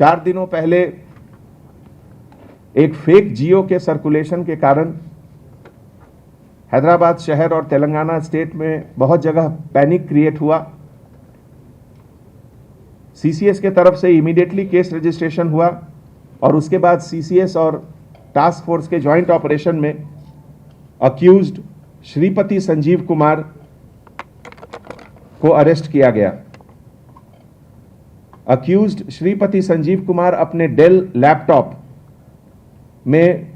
4 दिनों पहले एक फेक जियो के सर्कुलेशन के कारण हैदराबाद शहर और तेलंगाना स्टेट में बहुत जगह पैनिक क्रिएट हुआ। सीसीएस के तरफ से इमीडिएटली केस रजिस्ट्रेशन हुआ और उसके बाद सीसीएस और टास्क फोर्स के जॉइंट ऑपरेशन में अक्यूज्ड श्रीपति संजीव कुमार को अरेस्ट किया गया। अक्यूज्ड श्रीपति संजीव कुमार अपने डेल लैपटॉप में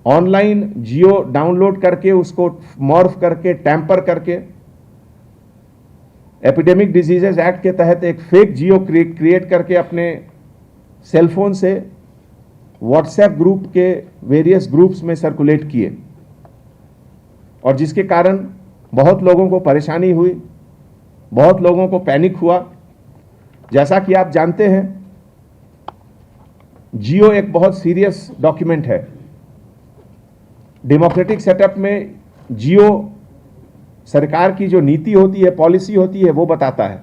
ऑनलाइन जियो डाउनलोड करके उसको मॉर्फ करके टैंपर करके एपिडेमिक डिजीजेज एक्ट के तहत एक फेक जियो क्रिएट करके अपने सेलफोन से व्हाट्सएप ग्रुप के वेरियस ग्रुप्स में सर्कुलेट किए और जिसके कारण बहुत लोगों को परेशानी हुई, बहुत लोगों को पैनिक हुआ। जैसा कि आप जानते हैं, जियो एक बहुत सीरियस डॉक्यूमेंट है। डेमोक्रेटिक सेटअप में जियो सरकार की जो नीति होती है, पॉलिसी होती है, वो बताता है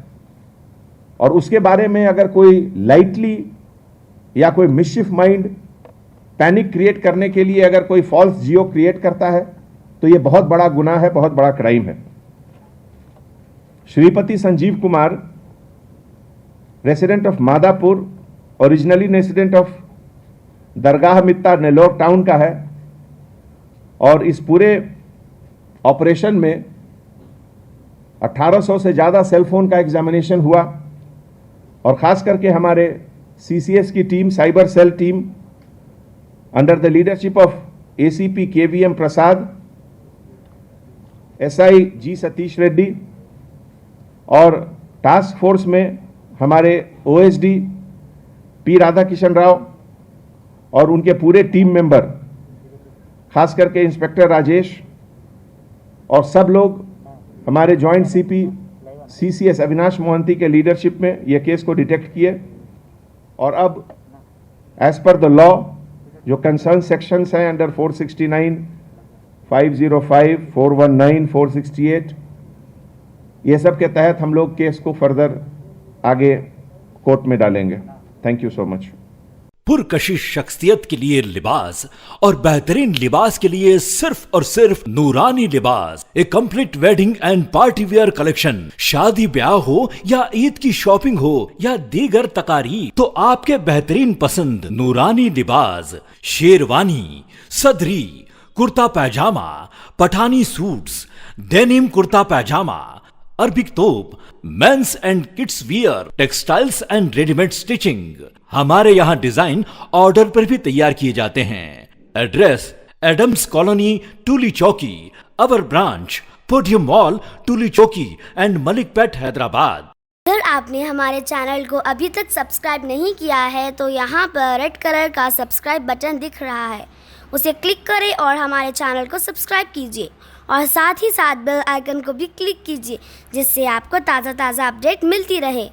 और उसके बारे में अगर कोई लाइटली या कोई मिसचिफ माइंड पैनिक क्रिएट करने के लिए अगर कोई फॉल्स जियो क्रिएट करता है तो ये बहुत बड़ा गुनाह है, बहुत बड़ा क्राइम है। Shripati Sanjeev Kumar resident of Madapur, originally resident of Dargah Mitta Nellore town का है और इस पूरे ऑपरेशन में 1800 से ज़्यादा सेलफोन का एग्जामिनेशन हुआ और ख़ास करके हमारे सीसीएस की team, cyber cell team under the leadership of ACP KVM Prasad, SI G Satish Reddy और टास्क फोर्स में हमारे ओएसडी पी राधाकिशन राव और उनके पूरे टीम मेंबर, खास करके इंस्पेक्टर राजेश और सब लोग हमारे joint CP CCS Avinash Mohanty के लीडरशिप में ये केस को डिटेक्ट किए और अब एज पर द लॉ जो कंसर्न सेक्शंस हैं अंडर 469, 505, 419, 468, ये सब के तहत हम लोग केस को फर्दर आगे कोर्ट में डालेंगे। Thank you so much. पुरकशिश शख्सियत के लिए लिबास और बेहतरीन लिबास के लिए सिर्फ और सिर्फ Noorani Libas, a complete wedding and party wear collection. शादी ब्याह हो या ईद की शॉपिंग हो या दीगर तकारीब, तो आपके बेहतरीन पसंद नूरानी लिबास, sherwani, sadri, kurta pyjama, Pathani suits, denim kurta pyjama, Arabic thobe, men's and kids wear, textiles and readymade stitching. हमारे यहाँ डिजाइन ऑर्डर पर भी तैयार किए जाते हैं। एड्रेस एडम्स कॉलोनी, टूली चौकी। अवर ब्रांच पोडियम मॉल, टूली चौकी एंड मलिकपेट, हैदराबाद। अगर आपने हमारे चैनल को अभी तक सब्सक्राइब नहीं किया है तो यहाँ पर रेड कलर का सब्सक्राइब बटन दिख रहा है, उसे क्लिक करें और हमारे चैनल को सब्सक्राइब कीजिए और साथ ही साथ बेल आइकन को भी क्लिक कीजिए जिससे आपको ताज़ा अपडेट मिलती रहे।